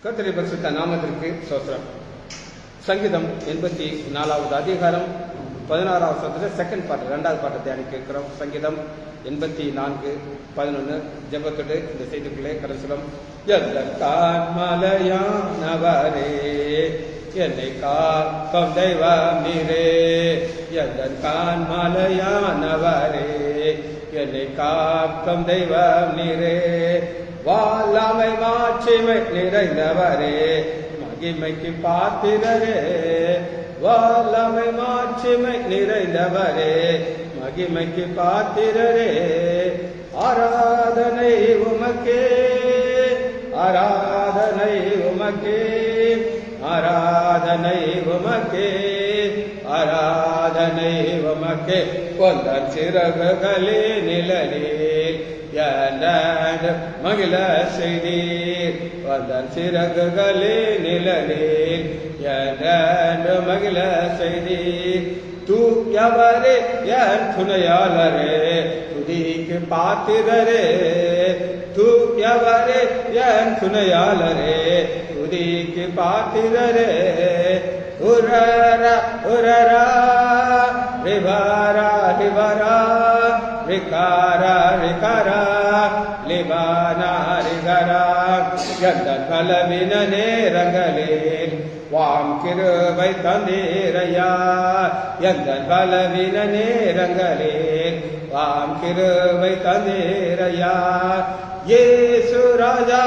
கர்த்தருடைய பரிசுத்த நாமத்திற்கு ஸ்தோத்திரம். சங்கீதம் 84வது அதிகாரம் 16வது வசனத்துல செகண்ட் பாட்டு, இரண்டாவது பாட்டை தியானிக்க இருக்கிறோம். சங்கீதம் 84:11 ஜெபத்தோடு இந்த செய்திக்குள்ளே கடலும். மலையானவரே என்னை காக்கும் தெய்வம் நீரே, எதற்கான் மலையானவரே என்னை காக்கும் தெய்வம் நீரே, வாழாமை மாட்சிமை நிறைந்தவரே மகிமைக்கு பாத்திரரே, வாழாமை மாட்சிமை நிறைந்தவரே மகிமைக்கு பாத்திரரே, ஆராதனை உமக்கே ஆராதனை உமக்கே ஆராதனை உமக்கே ஆராதனை உமக்கே, கொந்தன் சிறகுகளே நிழலில் மகிழ செய்தீர், வந்தன் சிறகுகளே நிழலில் மகிழ செய்தீர், தூக்கியவரே என் துணையாளரே துதிக்கு பாத்திரரே, தூக்கியவரே என் துணையாளரே துதிக்கு பாத்திரரே, உரரா உரரா ரிவரா ரிவரா ரிகாரா ரிகாரா லிபானா ரிகரா, எந்தன் பலவின நேரங்களில் வாம் கிருபை தந்தீரையா, எந்தன் பலவின நேரங்களில் வாம் கிருபை தந்தீரையா, இயேசு ராஜா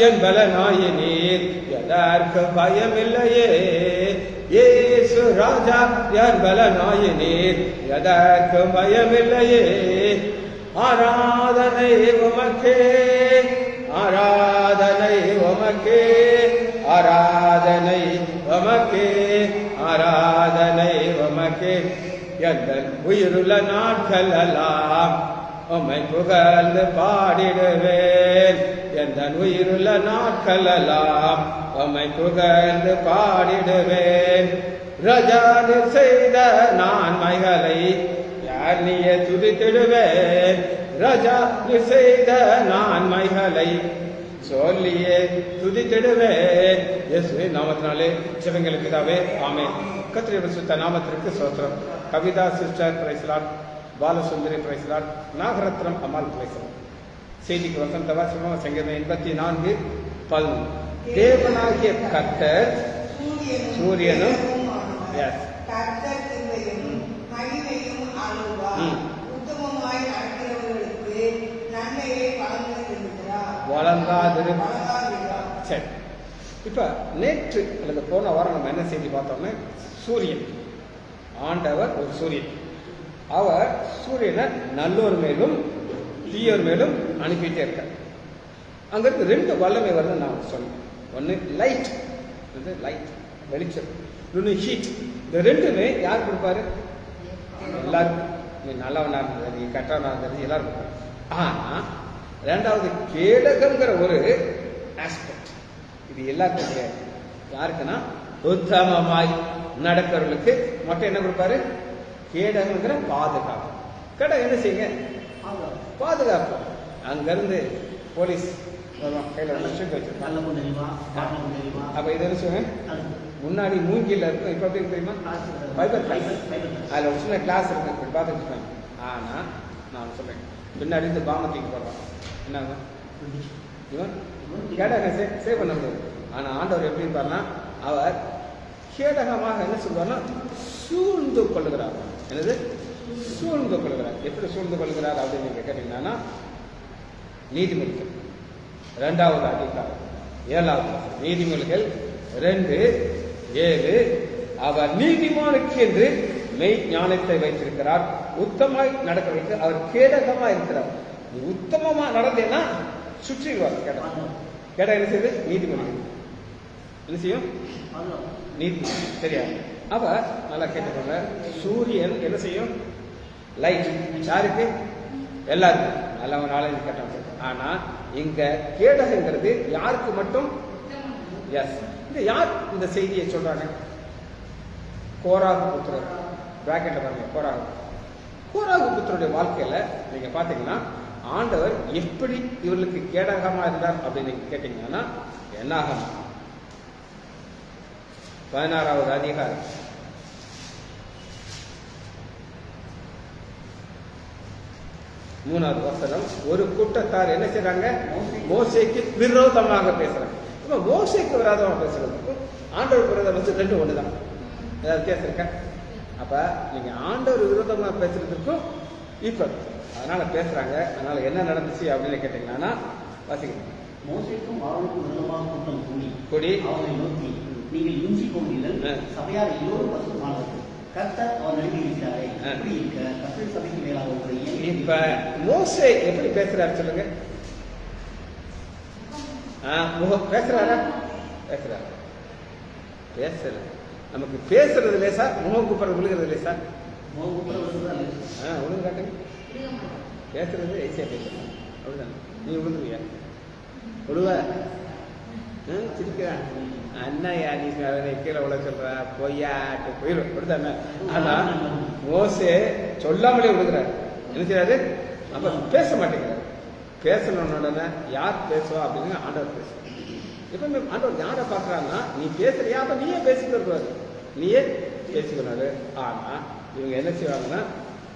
என் பலனாயினீர் எதற்கு பயமில்லையே, இயேசு ராஜா என் பலனாயினீர் எதற்கு பயமில்லையே, ஆராதனை உமக்கே ஆராதனை உமக்கே ஆராதனை உமக்கே ஆராதனை உமக்கே, எங்கள் உயிருள்ள நாட்கள் எல்லாம் உம்மை புகழ்ந்து பாடிடுவேன், எந்தன் உயிருள்ள நாட்கள் எல்லாம் உம்மை புகழ்ந்து பாடிடுவேன், ரஜானி செய்த நன்மைகளை யார் நீயே துதித்திடுவேன், ரஜா நீ செய்த நன்மைகளை சொல்லியே துதித்திடுவேன். இயேசுவின் நாமத்தினாலே ஜெபங்களுக்கு தாவே ஆமென். கர்த்தருடைய பரிசுத்த நாமத்திற்கு ஸ்தோத்திரம். கவிதா சிஸ்டர் பிரைஸ்லாட், பாலசுந்தரி பிரைஸ்லாட், நாகரத்னம் அம்மாள் பிரைஸ்லாட். செய்திக்கு வசந்த வாசகம் சங்கீதம் 84:11. தேவனாகிய கர்த்தர் சூரியனும் வழங்காதிரு. சரி, இப்ப நேற்று அல்லது போன வாரம் நம்ம என்ன செய்தி பார்த்தோம்னா, சூரியன் ஆண்டவர் ஒரு சூரியன், அவர் சூரியனை நல்லோர் மேலும் தீயோர் மேலும் அனுப்பிட்டே இருக்கார். அங்கிருந்து ரெண்டு வல்லமை வருதுன்னு நான் சொன்னேன். ஒன்று லைட், லைட் வெளிச்சம், இன்னொன்று ஹீட். இந்த ரெண்டுமே யார் கொடுப்பாரு? எல்லாருக்கும். நீ நல்லவனா இருந்தது, நீ கெட்டவனா இருந்தது, எல்லாரும் கொடுப்பாரு. ஆனா ரெண்டாவது கேடகங்கிற ஒரு ஆஸ்பெக்ட், இது எல்லாருக்கும் கிடையாது. யாருக்குன்னா உத்தமமாய் நடக்கிறவர்களுக்கு மட்டும் என்ன கொடுப்பாரு? கேடகங்கிற பாதுகாப்பு. கேடகம் என்ன செய்யுங்க? பாதுகாப்பு. அங்கிருந்து போலீஸ் கையில வச்சிருக்காங்க. அப்ப இது என்ன சொல்லுங்க, முன்னாடி மூங்கில இருக்கும், இப்ப எப்படி தெரியுமா? Fibre class. அதுல ஒரு சின்ன கிளாஸ் இருக்கு, பார்த்துட்டு இருக்காங்க. ஆனா நான் சொல்றேன், பின்னாடி இருந்து பாம்பை தூக்கி போடுறான், என்ன இவன் கேடகம் சேவ் பண்ண முடியாது. ஆனா ஆண்டவர் எப்படி இருப்பார்னா, அவர் கேடகமாக என்ன சொல்வார்னா சூழ்ந்து கொள்ளுகிறார். என்னது? சூழ்ந்து கொள்கிறார். எப்படி சூழ்ந்து கொள்கிறார் அப்படின்னு நீங்க கேட்டீங்கன்னா, நீதிமொழிகள் 2வது அதிகாரம் 7வது நீதிமொழிகள் 2:7, அவர் நீதிமானுக்கு என்று மெய் ஞானத்தை வைத்திருக்கிறார், உத்தமாய் நடக்கிறவர்களுக்கு அவர் கேடகமா இருக்கிறார். நீ உத்தமமா நடந்தேன்னா சுற்றிடுவார் கேடகம். கேடகம் என்ன செய்யுது? நீதிமொழிகள் என்ன செய்யும்? நீதி. சரியா? அப்ப நல்லா கேட்டுக்கோங்க, சூரியன் என்ன செய்யும்? லைட். யாருக்கு? எல்லாருக்கும். நல்லவன் நாளைக்கு கேட்டாங்க. ஆனா இங்க கேடகங்கிறது யாருக்கு மட்டும்? எஸ். இது யார் இந்த செய்தியை சொல்றாங்க? கோராகு புத்திரர். பிராக்கெட்ல பாருங்க, கோராகு. கோராகு புத்திரருடைய வாழ்க்கையில நீங்க பாத்தீங்கன்னா ஆண்டவர் எப்படி இவர்களுக்கு கேடகமா இருந்தார் அப்படின்னு கேட்டீங்கன்னா, என்னாகும் 16வது அதிகாரம் 3வது வசனம். ஒரு கூட்டத்தார் என்ன செய்றாங்க? மோசேக்கு விரோதமாக பேசுறாங்க. இப்ப மோசேக்கு விரோதமாக பேசுறதுக்கும் ஆண்டவர் விரோதம் ரெண்டும் ஒண்ணுதான். ஏதாவது வித்தியாசம் இருக்கா? அப்ப நீங்க ஆண்டவர் விரோதமா பேசுறதுக்கும் ஈக்குவல். அதனால பேசுறாங்க. அதனால என்ன நடந்துச்சு அப்படின்னு கேட்டீங்கன்னா வாசிக்கணும். மோசேக்கும் ஆரோனுக்கும் விரோதமாக கூட்டம் கூடி அவனை நோக்கி, நீங்கள் இஞ்சி போகிறீர்கள், சபையார் எல்லோரும் பசுமானவர்கள், கர்த்தர் அவர் நடுவில் இருக்கிறாரே, எப்படி இருக்க கர்த்தர் சபைக்கு மேலாக ஒன்றை இப்ப மோசே எப்படி பேசுறாரு சொல்லுங்க. பேசுறாரா? பேசுறாரு. பேசல. நமக்கு பேசுறது லேசா, முகம் கூப்பிடுறது விழுகிறது லேசா. ஒழுங்கு காட்டுங்க. பேசுறது ஈஸியா பேசலாம். அப்படிதான். நீ விழுந்துருவியா? விழுவ சிரிக்கிறா அண்ணா நீ கீழே விழ சொல்ற பொய்யாட்டு போயிடும். அப்படித்தானே? ஆனா மோசே சொல்லாமலே விழுகிறாரு. என்ன செய்யறாரு? அப்ப பேச மாட்டேங்கிறாரு. பேசணுன்னு யார் பேசுவா அப்படின்னு ஆண்டவர் பேசுவார். எப்பவுமே ஆண்டவர் யாரை பார்க்கறான்னா, நீ பேசுறியா அப்ப நீயே பேசிக்கிறாரு, நீயே பேசிக்கிறாரு. ஆனா இவங்க என்ன செய்வாங்கன்னா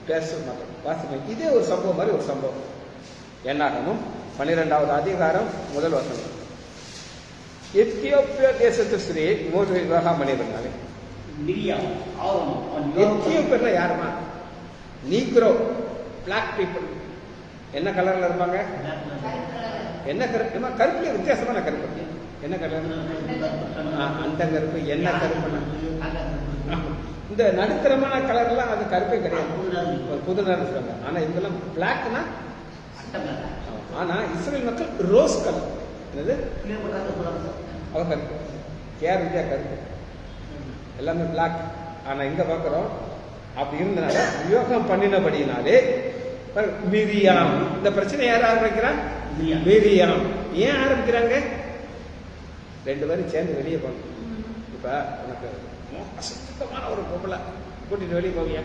பேச மாட்டாங்க, வாசிப்பாங்க. இதே ஒரு சம்பவம் மாதிரி ஒரு சம்பவம். என்னாகமும் 12வது அதிகாரம் 1 வசனம். எத்தியோப்பியா தேசத்து ஸ்திரீ 3 விவாகம் பண்ணியிருந்தாங்க. எத்தியோப்பியர்ல யாருமா? Negro, black people. என்ன கலர்ல இருப்பாங்க? என்ன கருப்பு? கருப்புல வித்தியாசமான கருப்பு. என்ன கலர்? அந்த கருப்பு. என்ன கருப்பு? இந்த நடுத்தரமான கலர்லாம் அது கருப்பே கிடையாது, புது நிறம் சொல்லுவாங்க. ஆனா இதெல்லாம் பிளாக்னா. ஆனா இஸ்ரேல் மக்கள் ரோஸ் கலர். என்னது? அவ கருப்பு. கேர் இந்தியா கருப்பு, எல்லாமே பிளாக். ஆனா இங்க பாக்குறோம் அப்படி இருந்தனால யோகம் பண்ணினபடினாலே மிரியாம். இந்த பிரச்சனை யார் ஆரம்பிக்கிறான்? மிரியாம். ஏன் ஆரம்பிக்கிறாங்க? 2 பேரும் சேர்ந்து வெளியே போகணும். இப்ப உனக்கு அசுத்தமான ஒரு பொம்பளை கூட்டிட்டு வெளியே போவியா?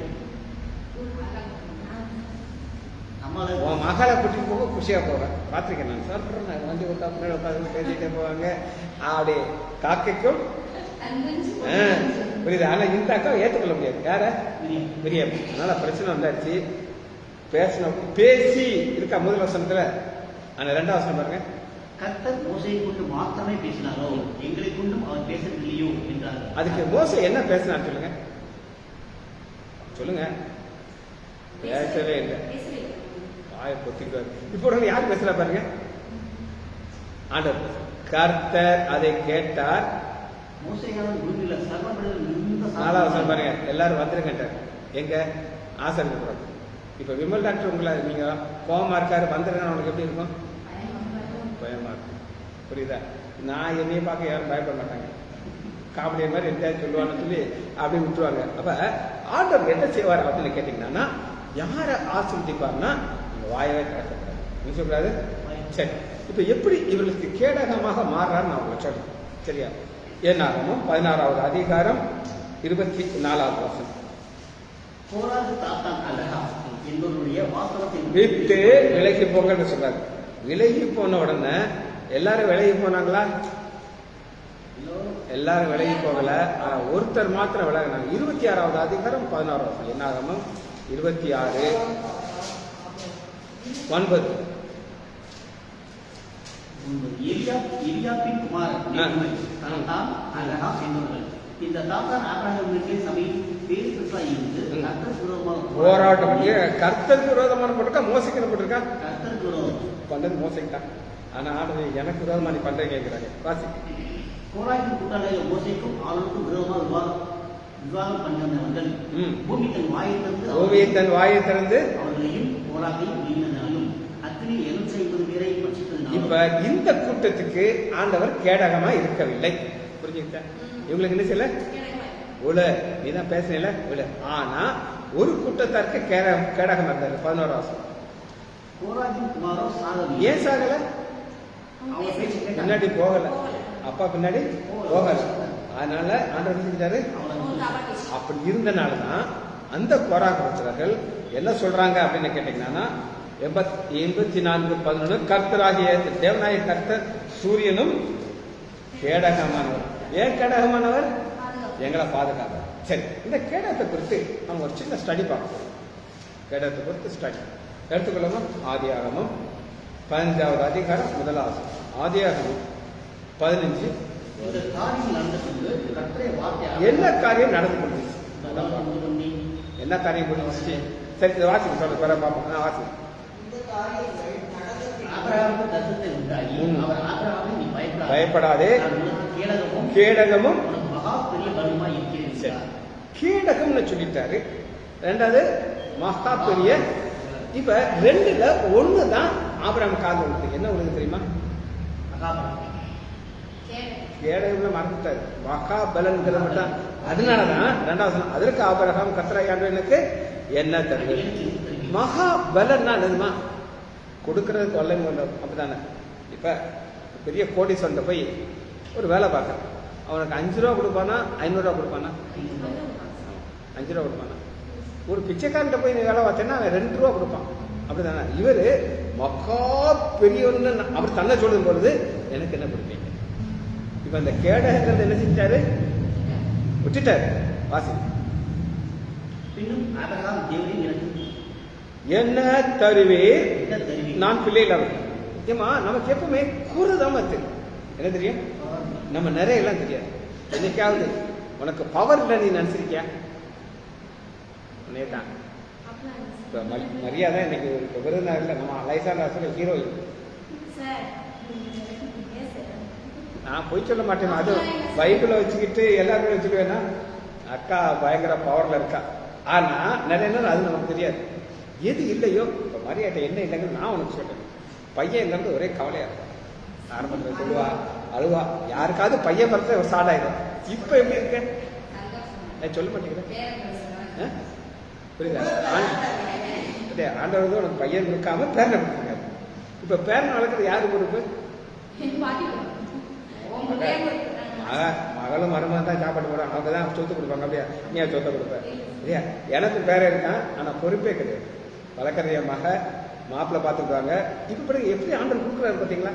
உன் மகளை கூட்டிட்டு போக குஷியா போவேன். பாத்திருக்கேன் நான். சாப்பிட்றேன் வண்டி விட்டா முன்னாடி உட்காந்து பேசிட்டே போவாங்க. அப்படி காக்கைக்கும் புரியுது. ஆனா இந்த அக்காவை ஏற்றுக்கொள்ள முடியாது. யார? மிரியாம். அதனால பிரச்சனை வந்தாச்சு. பேசணும். பேசி இருக்கா முதல் வசனத்துல. ஆனா 2வது வசனம் பாருங்க. கர்த்தர் மோசையை கொண்டு மாத்திரமே பேசினாரோ, எங்களை கொண்டும் அவர் பேசவில்லையோ என்றார். அதுக்கு மோசே என்ன பேசினார் சொல்லுங்க. சொல்லுங்க. பேசவே இல்லை. வாயை பொத்திக்குவார். இப்போ யார் பேசுறா பாருங்க? ஆண்டவர். கர்த்தர் அதை கேட்டார். 4வது பாருங்க. எல்லாரும் வந்துருங்கட்டார். எங்க? ஆசரிப்பு. இப்ப விமல் டாக்டர் உங்களை நீங்க கோபமா இருக்காரு வந்துருங்க, அவனுக்கு எப்படி இருக்கும்? பயமா இருக்கும். புரியுதா? நான் என்னைய பார்க்க யாரும் பயப்பட மாட்டாங்க. காமெடிய மாதிரி எதாவது சொல்லுவான்னு சொல்லி அப்படி விட்டுருவாங்க. அப்ப ஆண்டவர் என்ன செய்வார் அப்படின்னு கேட்டீங்கன்னா, யாரை ஆசிர்வதிப்பார்னா வாயவே திறக்கக்கூடாது. நீ சொல்லக்கூடாது. சரி, இப்ப எப்படி இவர்களுக்கு கேடகமாக மாறுறாரு நான் உங்களுக்கு சொல்றேன். சரியா? என்னாகமும் 16வது அதிகாரம் 24வது வசனம். விட்டு விலகி போங்கன்னு சொல்றாரு. விலகி போன உடனே எல்லாரும் விலகி போனாங்களா? எல்லாரும் விலகி போகல. ஒருத்தர் மாத்திரம் விலகினாங்க. 26வது அதிகாரம் 16வது வசனம். என்னாகமும் 26:9. எலியாபின் குமாரன் இந்த தாத்தான் ஆபிரகாமுக்கு சபையில் பேர் பெற்றாய் இருந்து கர்த்தருக்கு விரோதமாக போராட்டம். கர்த்தருக்கு விரோதமான போட்டிருக்கா, மோசைக்கு போட்டிருக்கா? கர்த்தருக்கு விரோதம் பண்றது மோசைக்கு தான். ஆனா ஆண்டு எனக்கு விரோதமா நீ பண்றேன் கேட்கிறாங்க. வாசி. கோராகின் கூட்டாளிகள் மோசைக்கும் ஆளுக்கும் விரோதமாக விவாதம் பண்ணினவர்கள் பூமி தன் வாயை திறந்து அவர்களையும் கோராகையும் வீணனாலும் அக்னி 750 பேரை பட்சித்தது. இப்ப இந்த கூட்டத்துக்கு ஆண்டவர் கேடகமா இருக்கவில்லை. புரிஞ்சுக்கிட்ட? இவங்களுக்கு என்ன செய்யல? உல நீதான் பேசின உல. ஆனா ஒரு கூட்டத்தாருக்கு கேடகம் இருந்தாரு. 11வது வசனம். ஏன் சாகல? பின்னாடி போகல. அப்பா பின்னாடி போகல. அதனால ஆண்டவர் செஞ்சாரு. அப்படி இருந்தனாலதான் அந்த கோராகர்கள் என்ன சொல்றாங்க அப்படின்னு கேட்டீங்கன்னா 84:11 கர்த்தராகிய தேவனாய கர்த்தர் சூரியனும் கேடகமானவர். ஏன் கேடகமானவர்? எங்களை பாதுகாக்க. சரி, இந்த கேடகத்தை குறித்து நம்ம ஒரு சின்ன ஸ்டடி பார்க்கணும். கேடகத்தை குறித்து ஸ்டடி எடுத்துக்கொள்ளணும். ஆதியாகமம் 15வது அதிகாரம் 1வது. ஆதியாகமம் 15. இந்த காரியம் நடந்த பின்பு கர்த்தருடைய வார்த்தை என்ன காரியம் நடந்து கொண்டுச்சு? என்ன காரியம் முடிஞ்சிச்சு? சரி, இதை வாசிக்க சொல்ல பிற பார்ப்போம். வாசிக்க. ஆபிரகாமுக்கு தரிசனத்தை உண்டாகி அவர் ஆபிரகாமை நீ பயப்படாதே, நான் உனக்கு கேடகமும் உனக்கு மகா பெரிய பலமா இருக்கிறேன். சரி, கேடகம்னு சொல்லிட்டாரு. ரெண்டாவது மகா பெரிய. இப்ப ரெண்டுல ஒண்ணுதான் ஆபிரகாம் காது விழுது. என்ன விழுது தெரியுமா? கேடகம்ல மறந்துட்டாரு. மகா பலன்கிற மட்டும். அதனாலதான் ரெண்டாவது அதற்கு ஆபிரகாம் கர்த்தராகிய ஆண்டவனுக்கு என்ன தருவது? மகா பலன்னா என்னதுமா? கொடுக்கறதுக்கு வல்லை அப்படித்தானே. இப்ப பெரிய கோடீஸ்வரன் போய் ஒரு வேலை பார்க்க, அவனுக்கு 5 ரூபா கொடுப்பானா 500 ரூபா கொடுப்பானா? 5 ரூபா கொடுப்பானா? ஒரு பிச்சைக்காரன்ட்ட போய் நீ வேலை பார்த்தேன்னா அவன் 2 ரூபா கொடுப்பான். அப்படித்தானே. இவரு மகா பெரியவன்னு அவர் தன்னை சொல்லும் பொழுது எனக்கு என்ன கொடுப்பீங்க? இப்ப இந்த கேடகங்கிறது என்ன செஞ்சாரு? விட்டுட்டாரு. வாசி. பின்னும் ஆபிரகாம் தேவனே எனக்கு என்ன தருவே நான் பிள்ளைகள். ஏமா நமக்கு எப்பவுமே கூறுதாம தெரியும். என்ன தெரியும்? நம்ம நிறைய எல்லாம் தெரியாது. என்னைக்காவது உனக்கு பவர் இல்லை நீ நினைச்சிருக்கியா? உன்னையதான் இப்ப மரியாதை இன்னைக்கு விருதுநகர்ல நம்ம லைசா ஹீரோயின். நான் போய் சொல்ல மாட்டேன். அது பைபிளை வச்சுக்கிட்டு எல்லாருமே வச்சுக்குவேன்னா அக்கா பயங்கர பவர்ல இருக்கா. ஆனா நிறைய நேரம் அது நமக்கு தெரியாது. எது இல்லையோ இப்ப மரியாதை என்ன இல்லைங்கன்னு நான் உனக்கு சொல்றேன். பையன் இல்லைன்னு ஒரே கவலையா இருக்கும். ஆரம்பத்தில் சொல்லுவா, அழுவா. யாருக்காவது பையன் பிறந்த ஒரு சாடாயிடும். இப்ப எப்படி இருக்க? சொல்ல மாட்டேங்கிறேன். புரியுதா? ஆண்டவர் வந்து உனக்கு பையன் இருக்காம பேரனை கொடுத்துருக்காரு. இப்ப பேரனை வளர்க்குறது யாரு பொறுப்பு? மகளும் மருமகன் தான் சாப்பாடு போடுறாங்க. அவங்க தான் சொத்து கொடுப்பாங்க. அப்படியா? நீ சொத்தை கொடுப்ப இல்லையா? எனக்கு பேர இருக்கான், ஆனா பொறுப்பே கிடையாது. வளர்க்குறது என் மக மாப்பிள்ளை பார்த்துக்குவாங்க. இப்ப பிறகு எப்படி ஆண்டர் கொடுக்குறாரு பார்த்தீங்களா?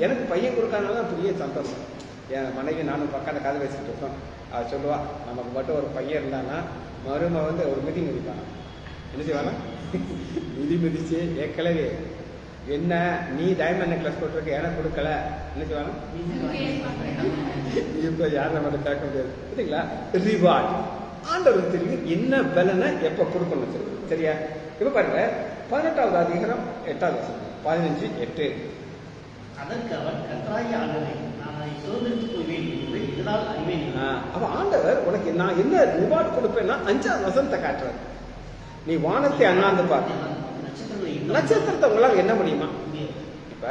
எனக்கு பையன் கொடுக்காதனால தான் பெரிய சந்தோஷம். என் மனைவி நானும் பக்கான கதை வச்சுட்டு இருக்கோம். அவ சொல்லுவா, நமக்கு மட்டும் ஒரு பையன் இருந்தானா மரும வந்து ஒரு மீட்டிங் மிதிப்பாங்க. என்ன செய்வாங்க? மிதிச்சு ஏற்கனவே என்ன நீ டைமண்ட் நெக்லஸ் போட்டிருக்க எனக்கு கொடுக்கல. என்ன செய்வாங்க? இப்ப யாரும் நம்ம கேட்க முடியாது. சரிங்களா? ரிவார்ட் ஆண்டவர் தெரியும் என்ன பலனை எப்ப கொடுக்கணும். சரியா? இப்ப பாருங்க 18வது அதிகாரம் 8வது வசனம் 15:8. அதற்கு அவர் கர்த்தராகிய ஆண்டவரே நான் சுதந்திரத்துக்கு போவேன் என்று இதனால் அறிவேன். அப்ப ஆண்டவர் உனக்கு நான் என்ன ரிவார்ட் கொடுப்பேன்னா 5வது வசனத்தை காட்டுறாரு. நீ வானத்தை அண்ணாந்து பாரு. நட்சத்திரத்தை உங்களால் என்ன முடியுமா? இப்ப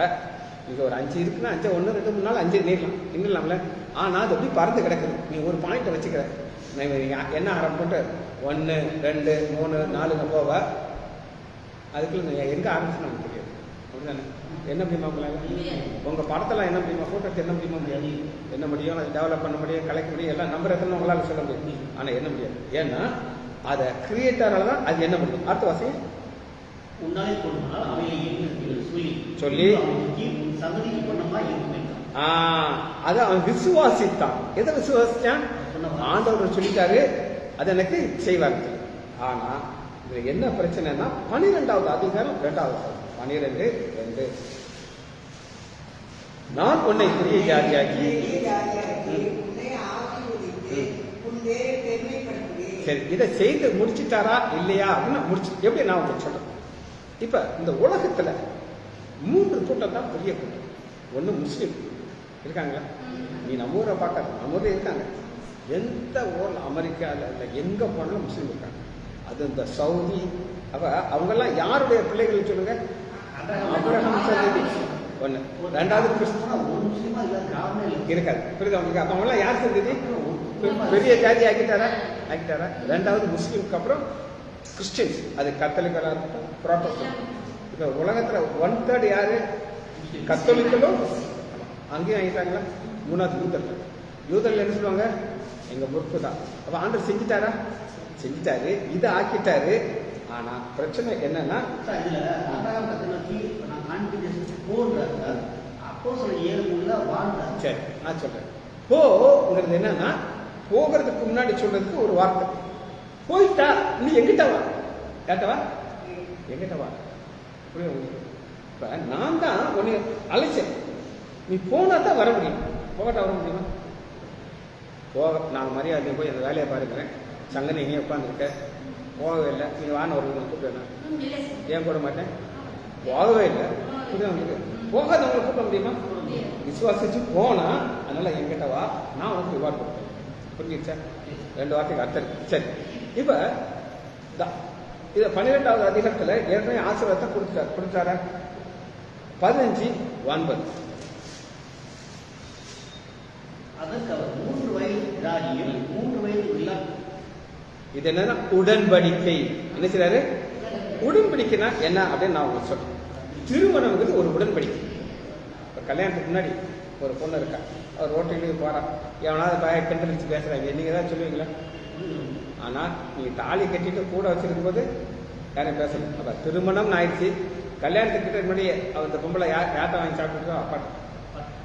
இங்க ஒரு 5 இருக்குன்னா 5 1 2 3 4 5 நீளம் இன்னலாம்ல. ஆனா அது எப்படி பறந்து கிடக்குது. நீ ஒரு பாயிண்ட் வச்சுக்கிற. என்ன ஆரம்பிட்டு 1 2 3 4 போவ அதுக்குள்ள நீங்க எங்க ஆரம்பிச்சு நமக்கு தெரியாது. அப்படிதானே? என்ன முடியுமா உங்களால? உங்க படத்தெல்லாம் என்ன முடியுமா? போட்டோ என்ன முடியுமா? முடியாது. என்ன முடியும்? அதை டெவலப் பண்ண முடியும், கலெக்ட் முடியும், எல்லாம் நம்பர் எத்தனை உங்களால சொல்ல முடியும். ஆனா என்ன முடியாது. ஏன்னா அதை கிரியேட்டரால தான் அது என்ன முடியும். அடுத்த வாசி. உன்னாலே கொடுத்தால் அவையை சொல்லி சந்ததிக்கு பொன்னமா இருக்கும். அத அவன் விசுவாசித்தான். எதை விசுவாசிச்சான்? ஆண்டவர் சொல்லிட்டாரு அது எனக்கு செய்வாங்க. ஆனா இதுல என்ன பிரச்சனைனா 12வது அதிகாரம் 2வது 12:2 நான் உன்னை பெரிய ஜாதியாக்கி. சரி, இதை செய்து முடிச்சுட்டாரா இல்லையா அப்படின்னு முடிச்சு எப்படி நான் உங்களுக்கு சொல்றேன். இப்ப இந்த உலகத்துல 3 கூட்டம் தான் பெரிய கூட்டம். ஒண்ணு முஸ்லீம் இருக்காங்களா? நீ நம்ம ஊரை பார்க்காத, நம்ம ஊர்ல இருக்காங்க. எந்த ஊர்ல அமெரிக்கால இல்லை எங்க போனாலும் முஸ்லீம் இருக்காங்க. அது இந்த சவுதி அவங்கெல்லாம் யாருடைய பிள்ளைகள் சொல்லுங்க? ஆபிரகாம் சந்ததி. ஒண்ணு. ரெண்டாவது இருக்காது. புரியுது அவங்களுக்கு? அப்ப அவங்கெல்லாம் யார் சந்ததி? பெரிய ஜாதி ஆக்கிட்டாரா? ரெண்டாவது முஸ்லீமுக்கு அப்புறம் கிறிஸ்டியன்ஸ். அது கத்தோலிக்கலா இருக்கட்டும், புரோட்டஸ்டன்ட். இப்ப உலகத்துல 1/3 யாரு? கத்தோலிக்கலும் அங்கேயும் ஆகிட்டாங்களா? 3வது யூதர்கள். யூதர்கள் என்ன சொல்லுவாங்க? எங்க பொறுப்பு தான். அப்ப ஆண்டவர் செஞ்சுட்டாரா? செஞ்சுட்டாரு. இதை ஆக்கிட்டாரு. ஆனா பிரச்சனை என்னன்னா சரி நான் சொல்றேன். போங்கிறது என்னன்னா போகிறதுக்கு முன்னாடி சொல்றதுக்கு ஒரு வார்த்தை, போயிட்டா நீ எங்கிட்ட வா, கேட்டவா எங்கிட்ட வா. இப்ப நான் தான் உன்னை அழைச்சேன், நீ போனா தான் வர முடியும், போகட்டா வர முடியுமா? போக நான் மரியாதை போய் அந்த வேலையை பாருக்கிறேன், சங்கனை இங்கே உட்காந்துருக்க, போகவே இல்லை, நீ வான ஒரு கூப்பிட்டேன், ஏன் போட மாட்டேன், போகவே இல்லை, புரியுது உங்களுக்கு? போகாதவங்களை கூப்பிட முடியுமா? விசுவாசிச்சு போனா, அதனால என்கிட்ட வா, நான் உனக்கு ரிவார்ட் கொடுப்பேன். புரிஞ்சிருச்சா? 2 வார்த்தைக்கு அர்த்தம் இருக்கு. சரி, இப்ப இத 12வது அதிகாரத்துல ஏற்கனவே ஆசீர்வாதத்தை கொடுத்தாரா? 15:9. அதற்கு அவர் 3 வயது இராகியும் 3 வயது இது என்னன்னா உடன்படிக்கை. என்ன செய்றாரு? உடன்படிக்கைனா என்ன அப்படின்னு நான் உங்களுக்கு சொல்றேன். திருமணம்ங்கிறது ஒரு உடன்படிக்கை. இப்ப கல்யாணத்துக்கு முன்னாடி ஒரு பொண்ணு இருக்கா, அவர் ரோட்டிலேயே போறான், எவனாவது பய கண்டடிச்சு பேசுறாங்க, நீங்க தான் சொல்லுவீங்களா? ஆனா நீங்க தாலி கட்டிட்டு கூட வச்சிருக்கும் போது யாரையும் பேசணும். அப்ப திருமணம் ஆயிடுச்சு, கல்யாணத்துக்கிட்ட முன்னாடி அந்த பொம்பளை யார்ட்ட வாங்கி சாப்பிட்டுருக்கோ அப்பாட்ட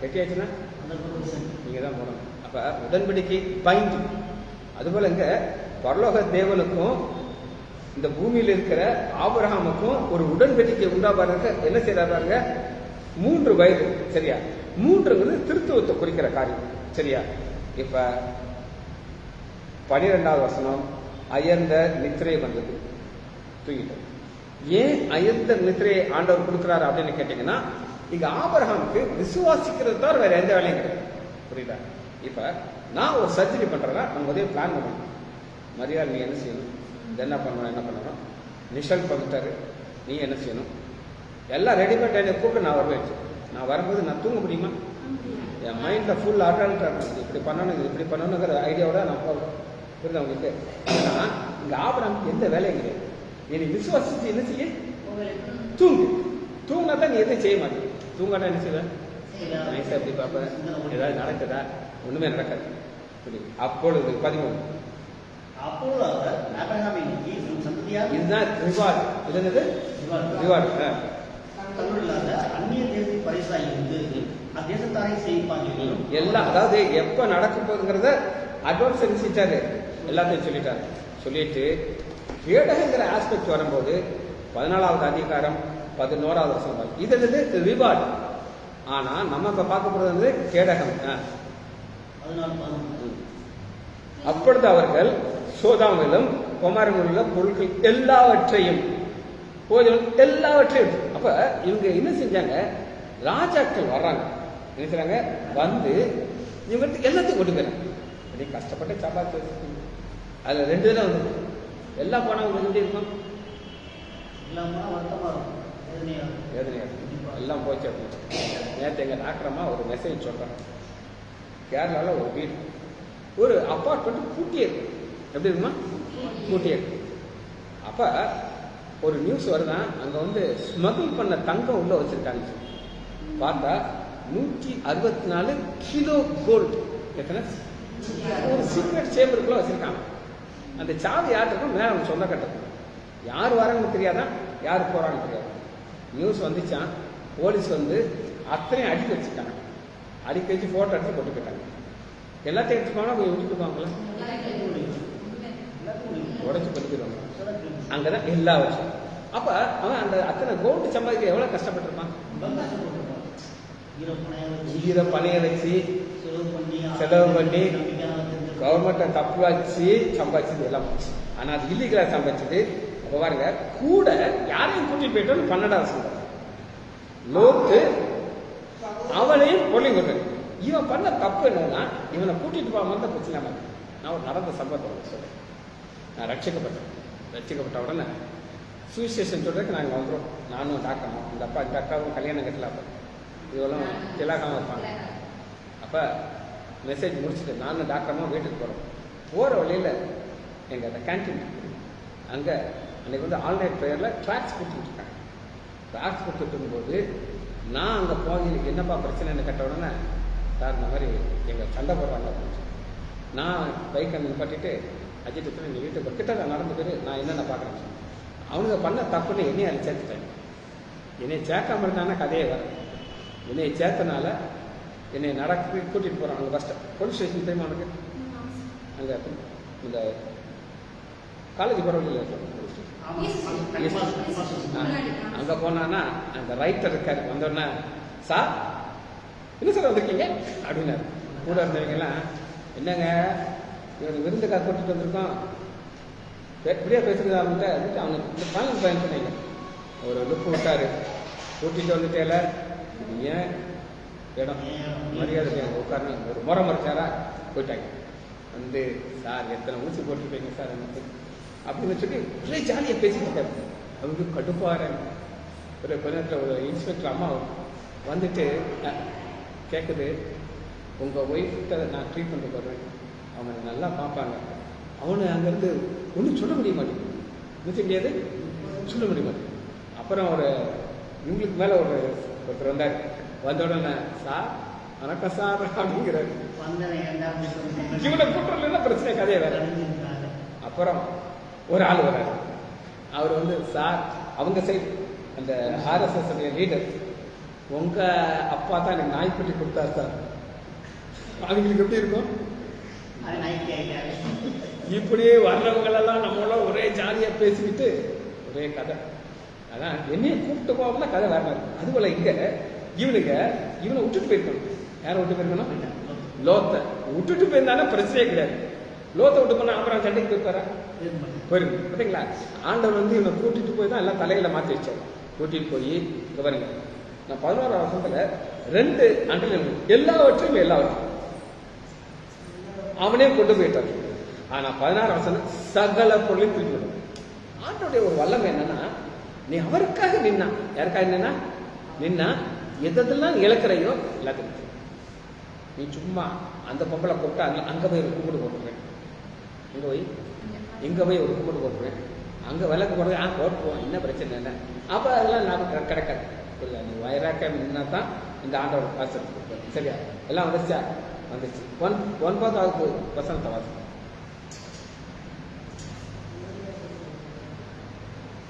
கட்டியாச்சுன்னா நீங்க தான் போகணும். அப்ப உடன்படிக்கை பைண்ட். அதுபோல இங்க பரலோக தேவனுக்கும் இந்த பூமியில் இருக்கிற ஆபிரகாமுக்கும் ஒரு உடன்படிக்கை உண்டாபாருங்க. என்ன செய்யறாங்க? 3 வயது. சரியா? 3ங்கிறது திருத்துவத்தை குறிக்கிற காரியம். சரியா? இப்ப 12வது வசனம், அயர்ந்த நித்திரை வந்தது, தூங்கிட்டது. ஏன் அயர்ந்த நித்திரையை ஆண்டவர் கொடுக்கிறாரு அப்படின்னு கேட்டீங்கன்னா, இங்க ஆபிரகாமுக்கு விசுவாசிக்கிறது தான் வேற எந்த வேலையும் கிடையாது. புரியுதா? இப்ப நான் ஒரு சர்ஜரி பண்றேன்னா நம்ம உதவி பிளான் பண்ணணும். மரியாதை நீ என்ன செய்யணும், என்ன பண்ணணும், நிஷல் பகுத்தாரு, நீ என்ன செய்யணும், எல்லாம் ரெடிமேட் என்னை கூப்பிட்டு நான் வருவேன். நான் வரும்போது நான் தூங்க முடியுமா? என் மைண்ட்ல ஃபுல் ஆல்டர்னேட்டிவ், இப்படி பண்ணணும், இப்படி பண்ணணுங்கிற ஐடியாவோட நான் போவேன். புரியுதா உங்களுக்கு? ஆனா இங்க ஆபிரகாமுக்கு எந்த வேலையும் கிடையாது. நீ விசுவாசிச்சு என்ன செய்ய? தூங்கு. தூங்கினா தான் நீ எதையும் செய்ய மாட்டேன். தூங்காட்டா என்ன செய்வேன்? நைஸா எப்படி பார்ப்பேன், ஏதாவது நடக்குதா? ஒண்ணுமே நடக்காது. அப்பொழுது 13, இதுதான் ரிவார்டு. இது என்னது? ரிவார்டு. எல்லாம் அதாவது எப்ப நடக்க போகுதுங்கிறத அட்வான்ஸ் அறிவிச்சிட்டாரு, எல்லாத்தையும் சொல்லிட்டாரு. சொல்லிட்டு கேடகங்கிற ஆஸ்பெக்ட் வரும்போது 14வது அதிகாரம் 11வது வசனம், இது என்னது? ரிவார்டு. ஆனா நம்ம இப்ப பார்க்க போறது வந்து கேடகம். அப்பொழுது அவர்கள் சோதாமிலும் குமாரனில் உள்ள பொருட்கள் எல்லாவற்றையும் அப்ப இவங்க என்ன செஞ்சாங்க? ராஜாக்கள் வர்றாங்க, என்ன செய்றாங்க? வந்து இவங்க எல்லாத்தையும் கொண்டு போயிறாங்க. கஷ்டப்பட்டு சம்பாதிச்சு அதுல 2 தான் வந்து எல்லாம் போனவங்க எப்படி இருக்கும்? வேதனையா எல்லாம் போச்சு. நேற்று எங்க டாக்டரமா ஒரு மெசேஜ் சொல்றாங்க. கேரளால ஒரு வீடு, ஒரு அப்பார்ட்மெண்ட் பூட்டியே இருக்கு. எப்படி இருக்குமா? பூட்டியே இருக்கு. அப்ப ஒரு நியூஸ் வருதான், அங்க வந்து ஸ்மகிள் பண்ண தங்கம் உள்ள வச்சிருக்காங்க. பார்த்தா 164 கிலோ கோல்டு. எத்தனை? ஒரு சீக்ரெட் சேம்பருக்குள்ள வச்சிருக்காங்க. அந்த சாவி யாருக்கும் மேல அவங்க சொந்த கட்டணும். யார் வராங்கன்னு தெரியாதான், யார் போறாங்கன்னு தெரியாது. நியூஸ் வந்துச்சான், போலீஸ் வந்து அத்தனையும் அடிக்க வச்சுட்டாங்க. அடிக்க வச்சு போட்டோ எடுத்து போட்டு போயிட்டாங்க. எல்லாத்தையும் எடுத்துப்பாங்க, போய் விட்டுட்டு போவாங்களா? உடச்சு படிக்கிறவங்க அங்கதான் எல்லா வருஷம். அப்ப அவன் அந்த அத்தனை கோல்டு சம்பாதிக்க எவ்வளவு கஷ்டப்பட்டிருப்பான். ஈர பணைய வச்சு செலவு பண்ணி கவர்மெண்ட்டை தப்பு வச்சு சம்பாதிச்சது எல்லாம் போச்சு. ஆனா அது இல்லீகலா சம்பாதிச்சது. அப்ப பாருங்க, கூட யாரையும் கூட்டிட்டு போயிட்டோம் 12வது வசனம், லோத்து அவனையும் பொருளையும் கொண்டு. இவன் பண்ண தப்பு என்னன்னா, இவனை கூட்டிட்டு போகாம தான் பிரச்சனை. நான் ஒரு நடந்த சம்பவத்தை சொல்றேன். நான் ரட்சிக்கப்பட்ட உடனே சுவிசேஷன் சொல்றதுக்கு நாங்கள் வந்துடும். நானும் டாக்டரும், இந்த அக்காவும் கல்யாணம் கட்டல. அப்போ இதெல்லாம் திலாகாம இருப்பாங்க. அப்போ மெசேஜ் முடிச்சுட்டு நானும் டாக்டரமாக வீட்டுக்கு போகிறோம். போகிற வழியில் எங்கள் அந்த கேன்டீன் அங்கே அன்றைக்கி வந்து ஆன்லைன் ப்ரேயரில் ட்ராக்ஸ் கொடுத்துட்ருக்காங்க. ட்ராக்ஸ் கொடுத்துட்டு இருக்கும்போது நான் அங்கே போய் என்னப்பா பிரச்சனைன்னு கேட்ட உடனே, சார் இந்த மாதிரி எங்கள் சண்டை போடுறாங்க அப்படின்னு சொல்லி நான் பைக்கை நிப்பாட்டிட்டு அஜித்து நீ வீட்டுக்கு கிட்ட நடந்து போய் நான் என்னென்ன பார்க்குறேன். அவனுங்க பண்ண தப்புன்னு என்னையை அதில் சேர்த்துட்டாங்க. என்னை சேர்க்காம இருந்தாங்கன்னா கதையே வர. என்னை சேர்த்தனால என்னை நடக்க கூட்டிகிட்டு போகிறான். அவங்க ஃபஸ்ட்டு போலீஸ் ஸ்டேஷன் தெரியுமா அவனுக்கு? அங்கே இந்த காலேஜ் பரவாயில்ல அங்கே போனான்னா அந்த ரைட்டர் இருக்காரு வந்தோடனே சார் என்ன சார் வந்திருக்கீங்க அப்படின்னாரு. கூட இருந்தவங்கெல்லாம் என்னங்க இவனுக்கு விருந்துக்காக கூட்டிட்டு வந்திருக்கோம் எப்படியா பேசுறது அவன்கிட்ட அவனுக்கு பலன் பயன் சொன்னீங்க. ஒரு லுக்கு விட்டாரு, கூட்டிட்டு வந்துட்டேல ஏன் இடம் மரியாதை அங்கே உட்காரணும் ஒரு முறை மறைச்சாரா போயிட்டாங்க. வந்து சார் எத்தனை ஊசி போட்டுருப்பீங்க சார் எனக்கு அப்படின்னு சொல்லி ஒரே ஜாலியாக பேசிட்டு இருக்காரு. அவருக்கு கடுப்பாகிறாங்க. ஒரு கொஞ்ச நேரத்தில் ஒரு இன்ஸ்பெக்டர் அம்மா வந்துட்டு கேட்குது, உங்கள் ஒய்ஃப்கிட்ட நான் ட்ரீட்மெண்ட் போடுறேன், அவனை நல்லா பார்ப்பாங்க. அவனை அங்கேருந்து ஒன்றும் சொல்ல முடிய மாட்டேங்குது, நிறுத்த முடியாது, சொல்ல முடிய மாட்டேங்குது. அப்புறம் ஒரு இவங்களுக்கு மேலே ஒருத்தர் வந்தார். வந்த உடனே சார் வணக்கம் சார் அப்படிங்கிறாரு. இவனை கூட்டுறதுல பிரச்சனை கதையை வேற. அப்புறம் ஒரு ஆள் வர்றாரு. அவர் வந்து சார் அவங்க சைடு அந்த ஆர்எஸ்எஸ் லீடர், உங்க அப்பா தான் எனக்கு நாய்க்குட்டி கொடுத்தாரு சார். அவங்களுக்கு எப்படி இருக்கும்? இப்படியே வர்றவங்களெல்லாம் நம்மள ஒரே ஜாலியா பேசிக்கிட்டு ஒரே கதை. அதான் என்னையும் கூப்பிட்டு போவோம்னா கதை வேற மாதிரி. அதுபோல இங்க இவனை விட்டுட்டு போயிருக்கணும். யாரை விட்டு போயிருக்கணும்? லோத்தை விட்டுட்டு போயிருந்தானே பிரச்சனையே கிடையாது. லோத்தை விட்டு போனா அப்புறம் சண்டைக்கு போயிருப்பாரா? போயிருக்கு. பார்த்தீங்களா? ஆண்டவர் வந்து இவனை கூட்டிட்டு போய் தான் எல்லாம் தலையில மாற்றி வச்சார். கூட்டிட்டு போய் இங்க பாருங்க, நான் 11ஆம் வருஷத்துல 2 அண்டல் எல்லாவற்றையும் அவனே கொண்டு போயிட்டார். ஆனா 16ஆம் வருஷம் சகல பொருளையும் திருப்பி விடும். ஆண்டோடைய ஒரு வல்லமை என்னன்னா, நீ அவருக்காக நின்னா, யாருக்காக நின்னா எதெல்லாம் இழக்கிறையோ எல்லாத்தையும். நீ சும்மா அந்த பொம்பளை கூப்பிட்டு அங்க போய் ஒரு கும்பிடு போட்டுருவேன், இங்க போய் ஒரு கும்பிடு போட்டுருவேன், அங்க விளக்கு போடுறது போட்டுருவோம், என்ன பிரச்சனை இல்லை. அப்ப அதெல்லாம் லாபம் கிடைக்காது. புரியுதா? நீ வயராக்க நின்னா தான் இந்த ஆண்டோட வாசல் சரியா? எல்லாம் வந்துருச்சா? வந்துச்சு. 9வது வசனத்தை வாசம்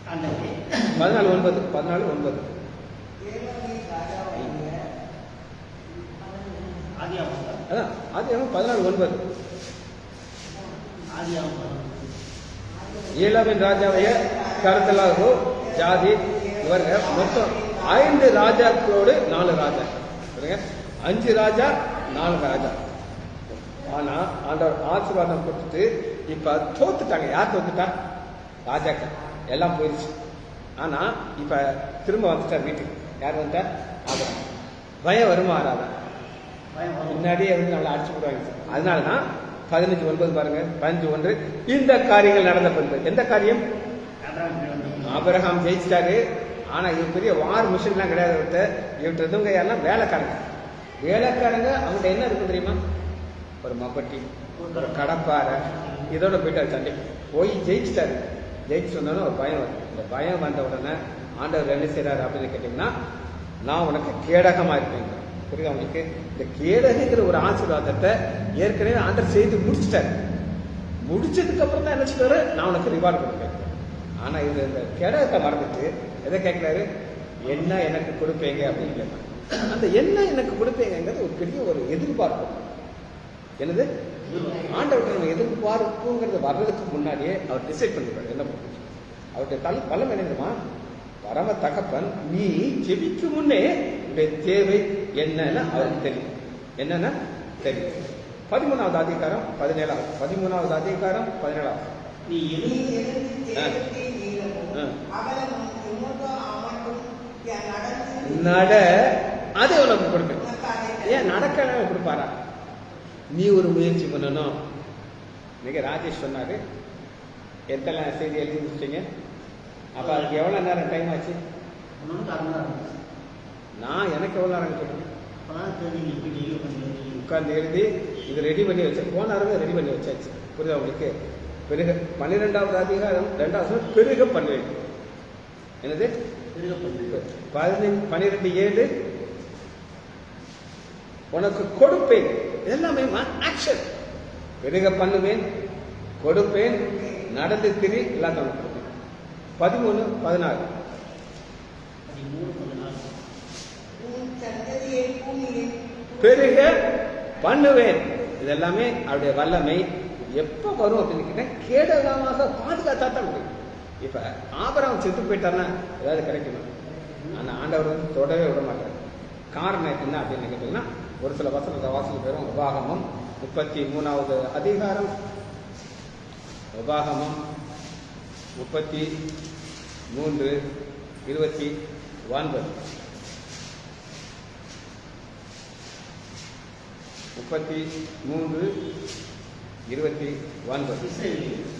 14:9 அதான் ஆதியாகமம் 14:9 ஏலாவின் ராஜாவைய கருத்தலாகோ ஜாதி இவருங்க மொத்தம் 5 ராஜாக்களோடு 4 ராஜா, 5 ராஜா 4 ராஜா. ஆனா ஆண்டவர் ஆசீர்வாதம் கொடுத்துட்டு இப்ப தோத்துட்டாங்க. யார் தோத்துட்டா? ராஜாக்கள் எல்லாம் போயிடுச்சு. ஆனா இப்ப திரும்ப வந்துட்டார் வீட்டுக்கு. யார் வந்துட்டா? ஆபிரகாம். பயம் வருமா? ஆறாதான் முன்னாடியே வந்து நம்மளை அடிச்சு போடுவாங்க. அதனாலதான் 15:9 பாருங்க. 15:1 இந்த காரியங்கள் நடந்த பின்பு. எந்த காரியம்? ஆபிரகாம் ஜெயிச்சிட்டாரு. ஆனா இது பெரிய வார் மிஷின் எல்லாம் கிடையாது. இவர்கிட்ட இருந்தவங்க யாரெல்லாம் வேலைக்காரங்க. அவங்கள்ட்ட என்ன இருக்கு தெரியுமா? ஒரு மப்பட்டி, ஒரு கடப்பாறை, இதோட போயிட்டாரு சண்டை. போய் ஜெயிச்சிட்டாரு. ஜெயிச்சு வந்தோன்னா ஒரு பயம் வரும். இந்த பயம் வந்த உடனே ஆண்டவர் என்ன செய்யறாரு அப்படின்னு கேட்டீங்கன்னா, நான் உனக்கு கேடகமா இருப்பேன். புரியுது அவங்களுக்கு? இந்த கேடகுங்கிற ஒரு ஆசீர்வாதத்தை ஏற்கனவே ஆண்டவர் செய்து முடிச்சுட்டாரு. முடிச்சதுக்கு அப்புறம் தான் என்ன சொல்றாரு? நான் உனக்கு ரிவார்டு கொடுப்பேன். ஆனா இது இந்த கேடகத்தை மறந்துட்டு எதை கேட்கிறாரு? என்ன எனக்கு கொடுப்பீங்க அப்படின்னு கேட்பாங்க. அந்த என்ன எனக்கு கொடுப்பீங்கிறது ஒரு பெரிய ஒரு எதிர்பார்ப்பு. என்னது? ஆண்டவர்கிட்ட நம்ம எதிர்பார்ப்புங்கிறது வர்றதுக்கு முன்னாடியே அவர் டிசைட் பண்ணிடுவார் என்ன பண்ணுறது. அவருடைய பலம் என்னமா? பரம தகப்பன், நீ ஜெபிக்கு முன்னே உடைய தேவை என்னன்னு அவருக்கு தெரியும். என்னன்னா தெரியும். 13வது அதிகாரம் 17. 13வது அதிகாரம் 17. நட அதை உனக்கு கொடுப்பேன். ஏன் நடக்க கொடுப்பாரா? நீ ஒரு முயற்சி பண்ணணும். இன்னைக்கு ராஜேஷ் சொன்னாரு, எத்தனை செய்தி எழுதி முடிச்சிட்டீங்க? அப்ப அதுக்கு எவ்வளவு நேரம் டைம் ஆச்சு? நான் எனக்கு எவ்வளவு நேரம் சொல்றேன்? உட்கார்ந்து எழுதி இது ரெடி பண்ணி வச்சேன். போனாருங்க ரெடி பண்ணி வச்சாச்சு. புரியுதா உங்களுக்கு? பெருக 12வது அதிகாரம் 2வது பெருக பண்ணுவேன். என்னது? 12:7 உனக்கு கொடுப்பேன். எல்லாமே ஆக்ஷன். பெருக பண்ணுவேன், கொடுப்பேன், நடந்து திரி எல்லாத்தையும் கொடுப்பேன். 13:14 பெருக பண்ணுவேன். இதெல்லாமே அவருடைய வல்லமை. எப்போ வரும் அப்படின்னு கேட்டேன், கேடகமாக பாதுகாத்தா தான் முடியும். இப்போ ஆபிரகாம் செத்து போயிட்டாருன்னா ஏதாவது கிடைக்குமா? ஆனால் ஆண்டவர் வந்து தொடவே விட மாட்டார். காரணம் என்ன அப்படின்னு கேட்டீங்கன்னா, ஒரு சில வாசல் பேரும் உபாகமம் 33வது அதிகாரம், உபாகமம் 33:29 33:29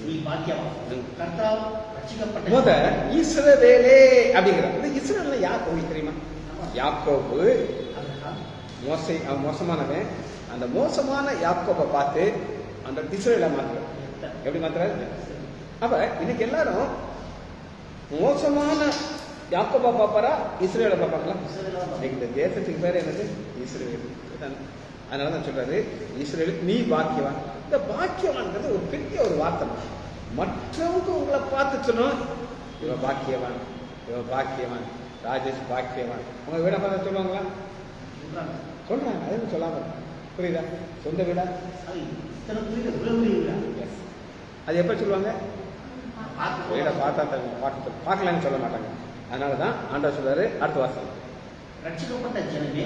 நீ பாக்கியவான், கர்த்தரால் ரட்சிக்கப்பட்ட முத இஸ்ரவேலே அப்படிங்கிறார். இந்த இஸ்ரவேல்ல யார் உங்களுக்கு தெரியுமா? யாக்கோபு. அவன் மோசமானவன். அந்த மோசமான யாக்கோபை பார்த்து அந்த இஸ்ரவேலை மாத்துறார். எப்படி மாத்துறாரு? அப்ப இன்னைக்கு எல்லாரும் மோசமான யாக்கோபா பாப்பாரா, இஸ்ரவேலை பாப்பாங்களா? இன்னைக்கு இந்த தேசத்துக்கு பேர் என்னது? இஸ்ரவேல். அதனாலதான் சொல்றாரு, இஸ்ரவேலுக்கு நீ பாக்கியவான். இந்த பாக்கியவான்ங்கிறது ஒரு பெரிய ஒரு வார்த்தை. மற்றவங்க உங்களை பார்த்து சொன்னோம், இவன் பாக்கியவான், இவன் பாக்கியவான், ராஜேஷ் பாக்கியவான். உங்க வீடை பார்த்து சொல்லுவாங்களா? சொல்றாங்க. அது சொல்லாம புரியுதா? சொந்த வீடா? அது எப்ப சொல்லுவாங்க? வீடை பார்த்தா பார்க்கலான்னு சொல்ல மாட்டாங்க. அதனாலதான் ஆண்டவர் சொல்றாரு அடுத்த வாசல், ரட்சிக்கப்பட்ட ஜனமே.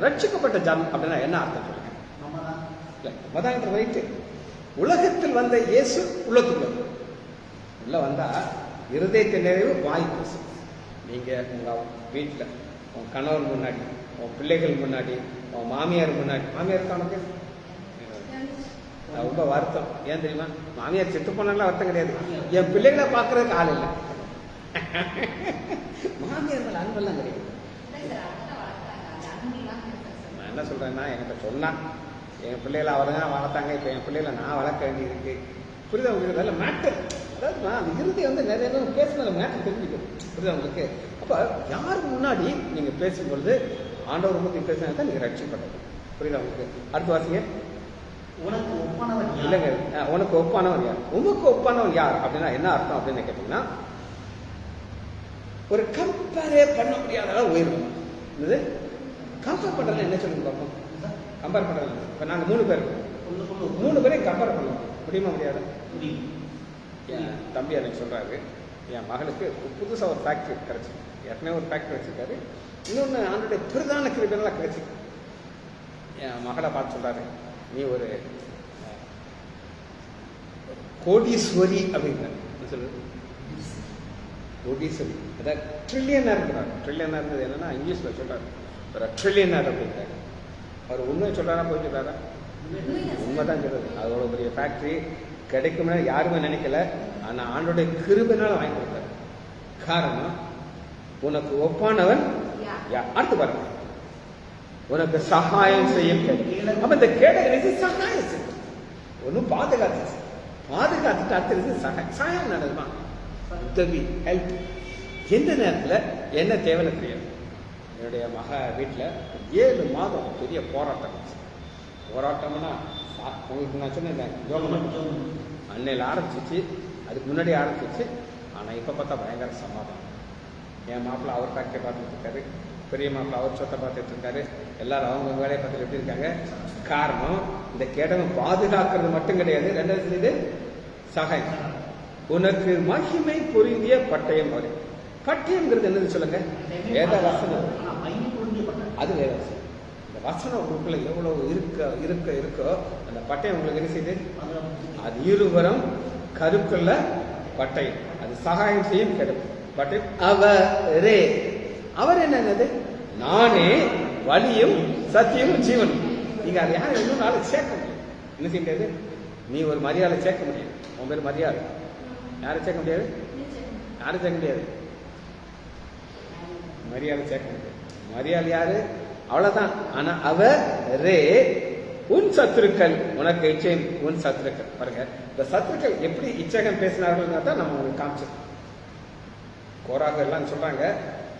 ரட்சிக்கப்பட்ட ஜனம் அப்படின்னா என்ன அர்த்தம் சொல்லுங்க? மதாயத்தில் வைத்து உலகத்தில் வந்த இயேசு உள்ளத்துக்குள்ள உள்ள வந்தா இருதயத்தை நிறைவு வாய் பேசு. நீங்க உங்க வீட்டில் உன் கணவர் முன்னாடி, உன் பிள்ளைகள் முன்னாடி, உன் மாமியார் முன்னாடி, மாமியார் உனக்கு ரொம்ப வருத்தம். ஏன் தெரியுமா? மாமியார் செத்து போனாங்களா வருத்தம் கிடையாது, என் பிள்ளைகளை பார்க்கறதுக்கு ஆள் இல்லை. மாமியார் மேல அன்பெல்லாம் கிடையாது. நான் என்ன சொல்றேன்னா, என்கிட்ட சொன்னா என் பிள்ளைகளை அவருங்க வளர்த்தாங்க, இப்ப என் பிள்ளைகளை நான் வளர்க்க வேண்டியிருக்கு. புரியுதா உங்களுக்கு? அதில் மேட்டர், அதாவது நான் அந்த இறுதி வந்து நிறைய பேர் பேசின மேட்டர் தெரிஞ்சுக்கணும். புரியுதா உங்களுக்கு? அப்ப யாருக்கு முன்னாடி நீங்க பேசும்பொழுது ஆண்டவர் பத்தி பேசினா தான் நீங்க ரட்சிக்கப்பட்டது. புரியுதா உங்களுக்கு? அடுத்த வாசிங்க. உனக்கு ஒப்பானவன் இல்லைங்க, உனக்கு ஒப்பானவன் யார்? உமக்கு ஒப்பானவன் யார் அப்படின்னா என்ன அர்த்தம் அப்படின்னு கேட்டீங்கன்னா, ஒரு கம்பேரே பண்ண முடியாத அளவு உயர்வு. இது கம்பேர் பண்றது என்ன சொல்லுங்க பார்ப்போம். கம்பேர் பண்றது இப்ப நாங்க 3 பேர், 3 பேரையும் கம்பேர் பண்ண முடியுமா? முடியாது. என் தம்பி எனக்கு சொல்றாரு, என் மகளுக்கு புதுசா ஒரு ஃபேக்டரி கிடைச்சி, ஏற்கனவே ஒரு ஃபேக்டரி வச்சிருக்காரு, இன்னொன்னு அவனுடைய பிரதான கிருபையெல்லாம் கிடைச்சி. என் மகளை பார்த்து சொல்றாரு, நீ ஒரு கோடீஸ்வரி அப்படிங்கிற சொல்லுது. கோடீஸ்வரி அதாவது ட்ரில்லியனாக இருக்கிறார். ட்ரில்லியனாக இருந்தது என்னன்னா இங்கிலீஷ்ல சொல்றாரு, ஒரு ட்ரில்லியனார் அப்படிங்கிறாரு. அவர் உண்மை சொல்றாரா போய் சொல்றாரா? உண்மைதான் சொல்றது. அதோட பெரிய ஃபேக்டரி கிடைக்கும்னா யாருமே நினைக்கல. ஆனா ஆண்டோடைய கிருபையினால வாங்கி கொடுத்தாரு. காரணம், உனக்கு ஒப்பானவன் யார்? அடுத்து பாருங்க, உனக்கு சகாயம் செய்யும். அப்ப இந்த கேட்டகரிக்கு சகாயம் செய்யும். ஒன்னும் பாதுகாத்துட்டு அடுத்தது சகாயம் நடக்குமா? உதவி, ஹெல்ப். எந்த நேரத்தில் என்ன தேவைன்னு தெரியாது. என்னுடைய மக வீட்டில் 7 மாதம் பெரிய போராட்டம்னா உங்களுக்கு நான் சொன்னேன், அன்னையில் ஆரம்பிச்சிச்சு, அதுக்கு முன்னாடி ஆரம்பிச்சிச்சு. ஆனால் இப்போ பார்த்தா பயங்கர சமாதானம். என் மாப்பிள்ளை அவர் ஃபேக்டரி பார்த்துட்டு இருக்காரு, பெரிய மாப்பிள்ளை அவர் சொத்தை பார்த்துட்டு இருக்காரு, எல்லாரும் அவங்க வேலையை பார்த்துட்டு எப்படி இருக்காங்க. காரணம், இந்த கேடகம் பாதுகாக்கிறது மட்டும் கிடையாது, 2வது இது சகாயம். உனக்கு மகிமை பொருந்திய பட்டயம். பட்டயம்ங்கிறது என்னது சொல்லுங்க? வேத வசனம். அது வேத வசனம். இந்த வசனம் உங்களுக்குள்ள எவ்வளவு இருக்கோ அந்த பட்டயம் உங்களுக்கு என்ன செய்யுது? அது இருவரும் கருக்குள்ள பட்டயம். அது சகாயம் செய்யும் கிடைக்கும் பட்டயம். அவரே, அவர் என்னது? நானே வழியும் சத்தியமும் ஜீவனும். நீங்க அதை யாரும் இன்னும் நாளைக்கு சேர்க்க முடியும். என்ன செய்ய முடியாது? நீ ஒரு மரியாதை சேர்க்க முடியாது. உன் பேர் மரியாதை. யாரும் சேர்க்க முடியாது. யாரும் சேர்க்க முடியாது. மரியாதை சேர்க்க முடியாது. மரியாதை யாரு? அவ்வளவுதான். ஆனா அவரே உன் சத்துருக்கள் உனக்கு இச்சையும் உன் சத்துருக்கள். பாருங்க, இந்த சத்துருக்கள் எப்படி இச்சகம் பேசினார்கள் தான் நம்ம உங்களுக்கு காமிச்சோம். கோராக எல்லாம் சொல்றாங்க,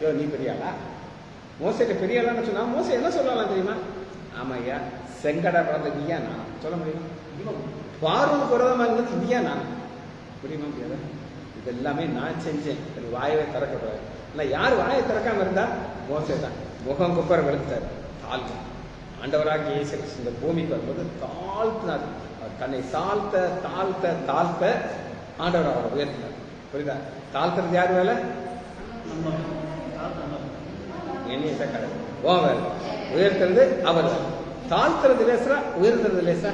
யோ நீ பெரியாளா? மோசைக்கு பெரியாளான்னு சொன்னா மோசை என்ன சொல்லலாம் தெரியுமா? ஆமா ஐயா, செங்கடா பிறந்த நீயா நான் சொல்ல முடியுமா? பார்வனுக்கு விரோதமாக இருந்தது நீயா நான் முடியுமா? முடியாது. இது எல்லாமே நான் செஞ்சேன். வாயவே திறக்கக்கூடாது. இல்லை, யார் வாயை திறக்காம இருந்தா மோசை தான். முகம் குப்பரை வெளுத்தாரு. தாழ்வு ஆண்டவராகிய இயேசு கிறிஸ்து இந்த பூமிக்கு வரும்போது தாழ்த்தினார். அவர் தன்னை தாழ்த்த தாழ்த்த தாழ்த்த ஆண்டவர் அவரை உயர்த்தினார். புரியுதா? தாழ்த்துறது யார் வேலை? என்னைய கடை ஓ வேலை. உயர்த்துறது அவர் வேலை. தாழ்த்துறது லேசா, உயர்த்துறது லேசா?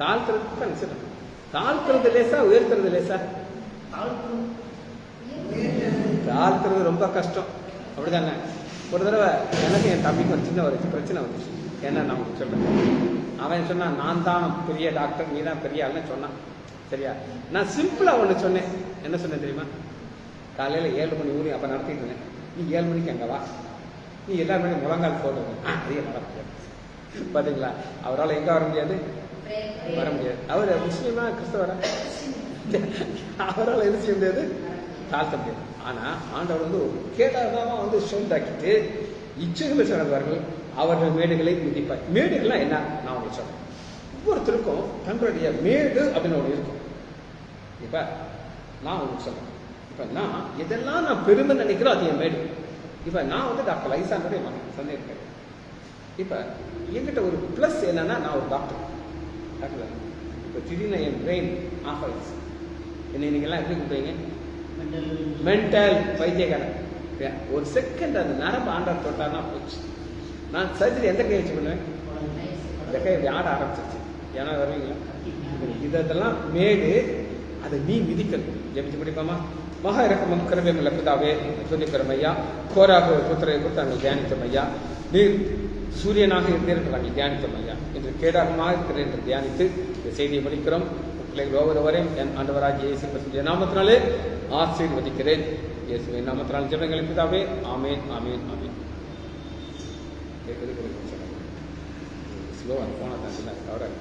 தாழ்த்துறது லேசா, உயர்த்துறது லேசா? தாழ்த்துறது ரொம்ப கஷ்டம். அப்படிதானே? ஒரு தடவை எனக்கு என் தம்பிக்கு ஒரு சின்ன ஒரு பிரச்சனை வந்துச்சு. ஏன்னா நான் உங்களுக்கு சொல்றேன். அவன் சொன்னான், நான் தான் பெரிய டாக்டர், நீ தான் பெரிய ஆள்னு சொன்னான். சரியா? நான் சிம்பிளா ஒன்று சொன்னேன். என்ன சொன்னேன் தெரியுமா? காலையில் 7 மணி ஊரி அப்போ நடத்திட்டு இருந்தேன். நீ 7 மணிக்கு அங்கே வா, நீ எல்லாருமே முழங்கால் போடுறது அதிகம் வர முடியாது. பார்த்தீங்களா? அவரால் எங்கே வர முடியாது? வர முடியாது. அவர் முஸ்லீமா கிறிஸ்தவரா? அவரால் என்ன செய்ய முடியாது? தாழ்த்த முடியாது. ஆனால் ஆண்டவர் வந்து கேட்டாதான் வந்து சொந்தாக்கிட்டு இச்சைகளை சொன்னவர்கள் அவர்கள் மேடுகளை மிதிப்பார். மேடுகள்லாம் என்ன? நான் உங்களுக்கு சொல்றேன். ஒவ்வொருத்தருக்கும் தங்களுடைய மேடு அப்படின்னு ஒன்று இருக்கும். இப்ப நான் உங்களுக்கு சொல்றேன். இப்ப நான் எதெல்லாம் நான் பெருமை நினைக்கிறோம் அது என் மேடு. இப்ப நான் வந்து டாக்டர் லைசானுடைய மகன், சந்தேகம். இப்ப என்கிட்ட ஒரு பிளஸ் என்னன்னா, நான் ஒரு டாக்டர். இப்ப திடீர்னு என் பிரெயின் ஆஃப் ஆயிடுச்சு. என்ன நீங்க எல்லாம் எப்படி கூப்பிடுறீங்க? மென்டல் வைத்தியக்காரன். ஒரு செகண்ட் அந்த நரம்பு ஆண்டர் தொட்டானா போச்சு. நான் சர்ஜரி எந்த கை வச்சு பண்ணுவேன்? இந்த கை இப்படி ஆட ஆரம்பிச்சிருச்சு. ஏன்னா வருவீங்களா? இதெல்லாம் மேடு, அதை நீ மிதிக்கணும். ஜெபிச்சு படிப்பாமா? மகா இறக்கமும் கிருபையுமுள்ள பிதாவே, துதிக்கிறோம் ஐயா. கோராக புத்திரங்கள் தியானித்தோம் ஐயா. நீர் சூரியனாக இருந்தீர்கள் நாங்கள் தியானித்தோம் ஐயா. இன்று கேடாகமாக இருக்கிற என்று தியானித்து இந்த செய்தியை படிக்கிறோம். பிள்ளைகள் ஒவ்வொருவரையும் என் ஆண்டவராகிய இயேசு கிறிஸ்துவின் நாமத்தினாலே ஆசீர்வதிக்கிறேன். இயேசுவின் நாமத்தினால் ஜெபங்களை பிதாவே. ஆமென், ஆமென், ஆமென். ஸ்லோவாக போனால் தான் கவராக.